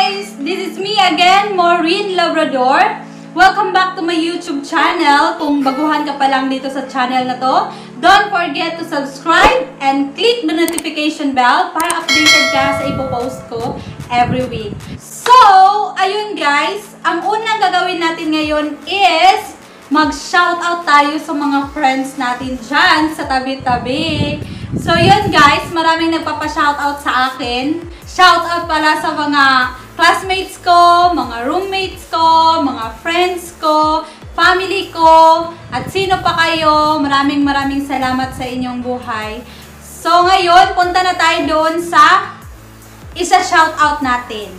guys! This is me again, Maureen Labrador. Welcome back to my YouTube channel. Kung baguhan ka pa lang dito sa channel na to, don't forget to subscribe and click the notification bell para updated ka sa ipopost ko every week. So, ayun guys, ang unang gagawin natin ngayon is mag-shoutout tayo sa mga friends natin dyan sa tabi-tabi. So, yun guys, maraming nagpapa-shoutout sa akin. Shoutout pala sa mga classmates ko, mga roommates ko, mga friends ko, family ko, at sino pa kayo. Maraming salamat sa inyong buhay. So, ngayon, punta na tayo doon sa isa-shoutout natin.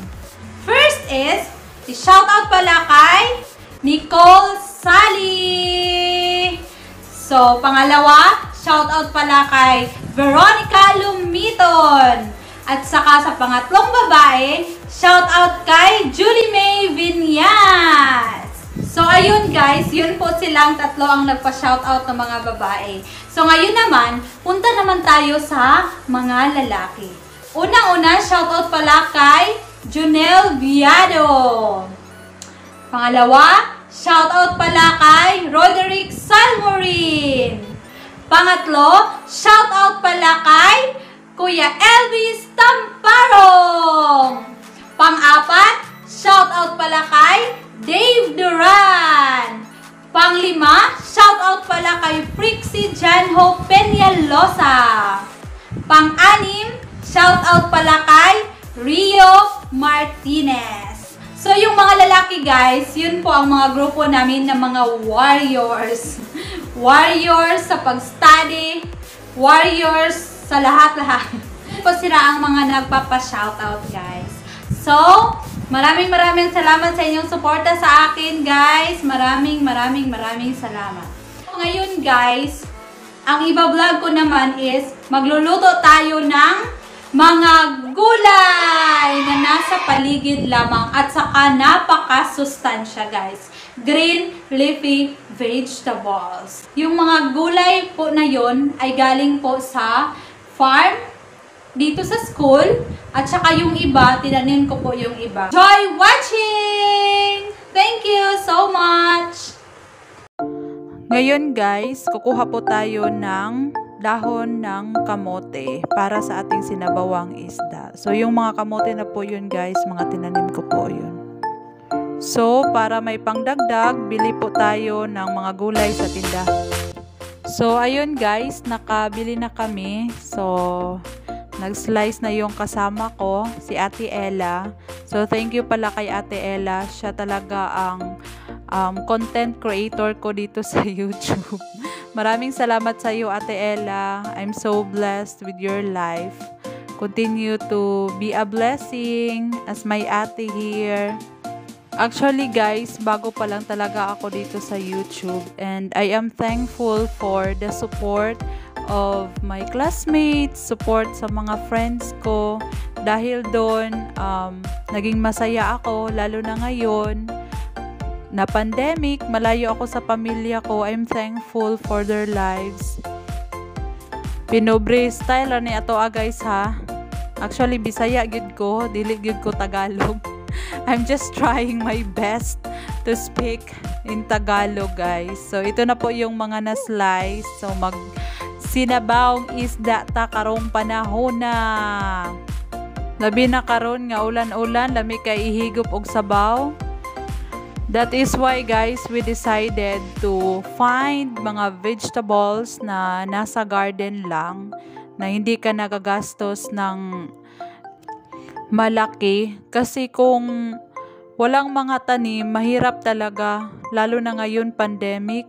First is, i-shoutout pala kay Nicole Sally. So, pangalawa, shoutout pala kay Veronica Lumiton. At saka sa pangatlong babae, shoutout kay Julie May Vinyas. So, ayun guys, yun po silang tatlo ang nagpa-shoutout ng mga babae. So, ngayon naman, punta naman tayo sa mga lalaki. Unang-una, shoutout pala kay Junel Viado. Pangalawa, shoutout pala kay Roderick Salmorin. Pangatlo, shoutout pala kay Kuya Elvis Tamparong. Pang-apat, shoutout pala kay Dave Duran. Panglima, shoutout pala kay Frixie Janho Peñalosa. Pang-anim, shoutout pala kay Rio Martinez. So, yung mga lalaki guys, yun po ang mga grupo namin ng mga warriors. Warriors sa pag-study, warriors sa lahat-lahat. Po sila ang mga nagpapa-shoutout guys. So, maraming salamat sa inyong suporta sa akin guys. Maraming salamat. Ngayon guys, ang iba-vlog ko naman is magluluto tayo ng mga gulay na nasa paligid lamang at saka napakasustansya guys. Green leafy vegetables. Yung mga gulay po na yon ay galing po sa farm dito sa school at saka yung iba, tinanim ko po yung iba. Enjoy watching! Thank you so much! Ngayon guys, kukuha po tayo ng dahon ng kamote para sa ating sinabawang isda. So yung mga kamote na po yun guys, mga tinanim ko po yun. So para may pangdagdag, bili po tayo ng mga gulay sa tindahan. So ayun guys, nakabili na kami. So nag-slice na yung kasama ko, si Ate Ella. So thank you pala kay Ate Ella. Siya talaga ang content creator ko dito sa YouTube. Maraming salamat sa iyo Ate Ella. I'm so blessed with your life. Continue to be a blessing as my ate here. Actually guys, bago pa lang talaga ako dito sa YouTube and I am thankful for the support of my classmates, support sa mga friends ko. Dahil doon, naging masaya ako, lalo na ngayon na pandemic, malayo ako sa pamilya ko. I'm thankful for their lives. Pinobre style ni ato guys ha. Actually, Bisaya gid ko, dili gid ko Tagalog. I'm just trying my best to speak in Tagalog guys. So ito na po yung mga na-slice. So sinabawang isda ta karong panahon na. Labi na karon nga ulan-ulan, lami kay ihigop og sabaw. That is why guys, we decided to find mga vegetables na nasa garden lang, na hindi ka nagagastos ng malaki. Kasi kung walang mga tanim, mahirap talaga. Lalo na ngayon, pandemic.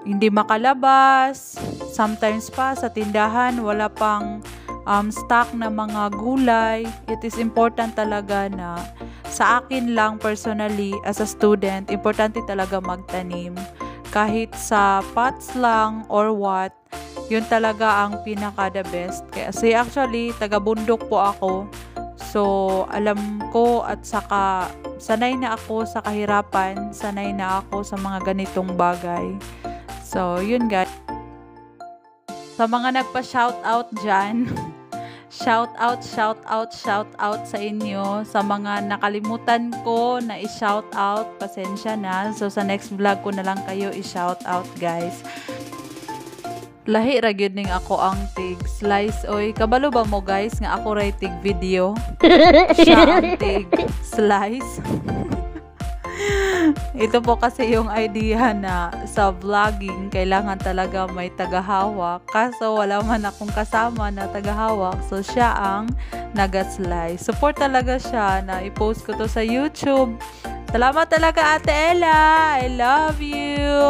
Hindi makalabas. Sometimes pa sa tindahan, wala pang stock na mga gulay. It is important talaga na sa akin lang personally, as a student, importante talaga magtanim. Kahit sa pots lang or what, yun talaga ang pinaka the best. Kasi actually, taga-bundok po ako. So, alam ko at saka sanay na ako sa kahirapan, sanay na ako sa mga ganitong bagay. So, yun guys. Sa mga nagpa-shoutout dyan, Shout out sa inyo. Sa mga nakalimutan ko na i-shout out, pasensya na. So sa next vlog ko na lang kayo i-shout out, guys. Lahi ra gyud ning ako ang tig slice oy. Kabalo ba mo, guys, nga ako ray tig video? Siya ang tig slice. Ito po kasi yung idea na sa vlogging kailangan talaga may tagahawak, kaso wala man akong kasama na tagahawak, so siya ang naga-slice. Support talaga siya na i-post ko to sa YouTube. Salamat talaga, Ate Ella, I love you.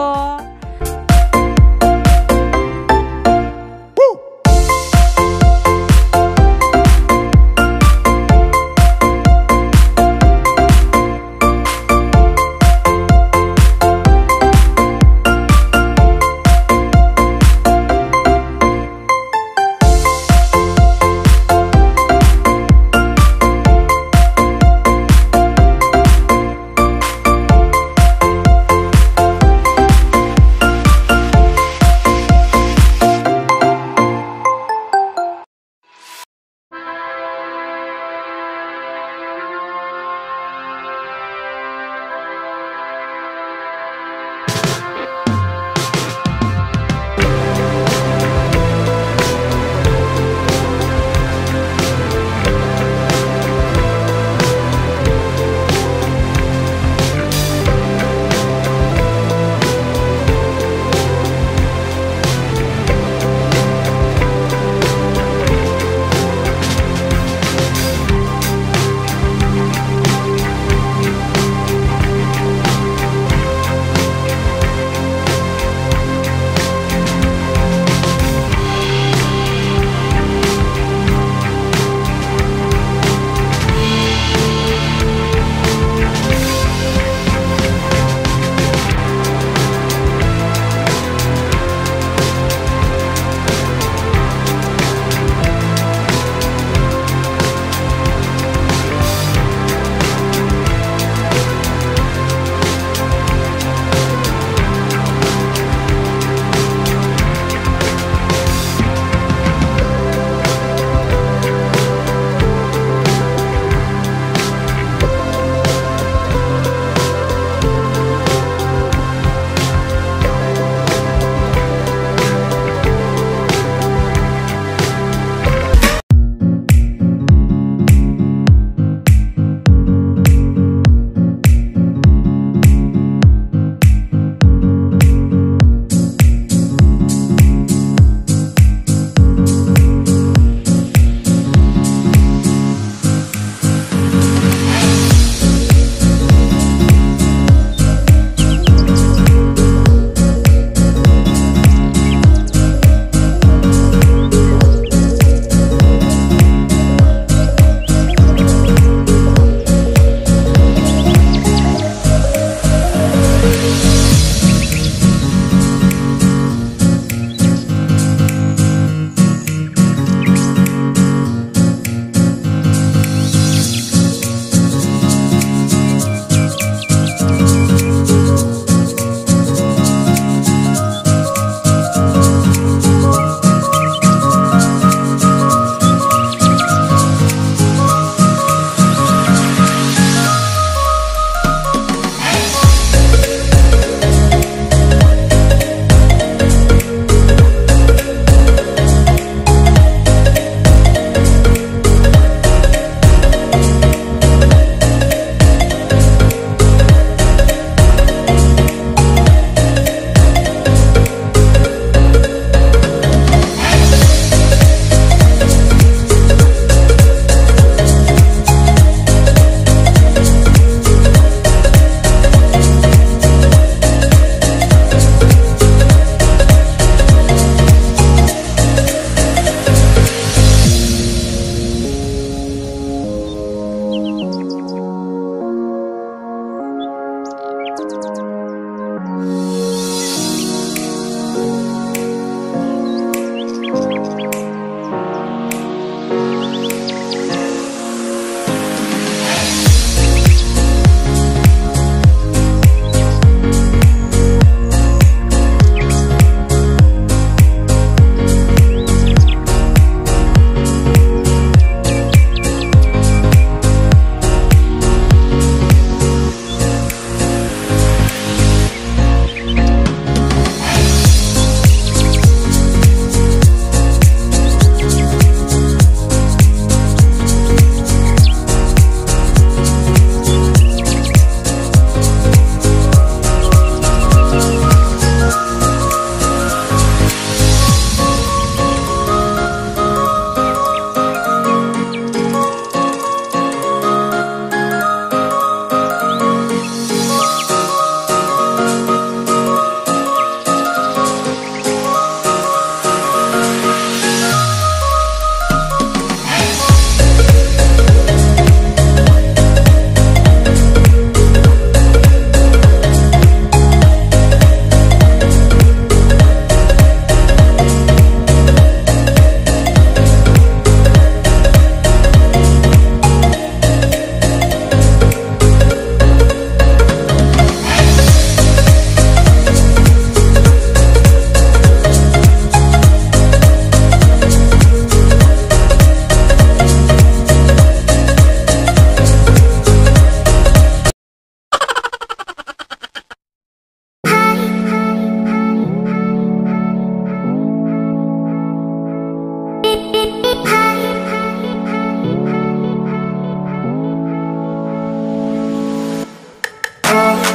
oh.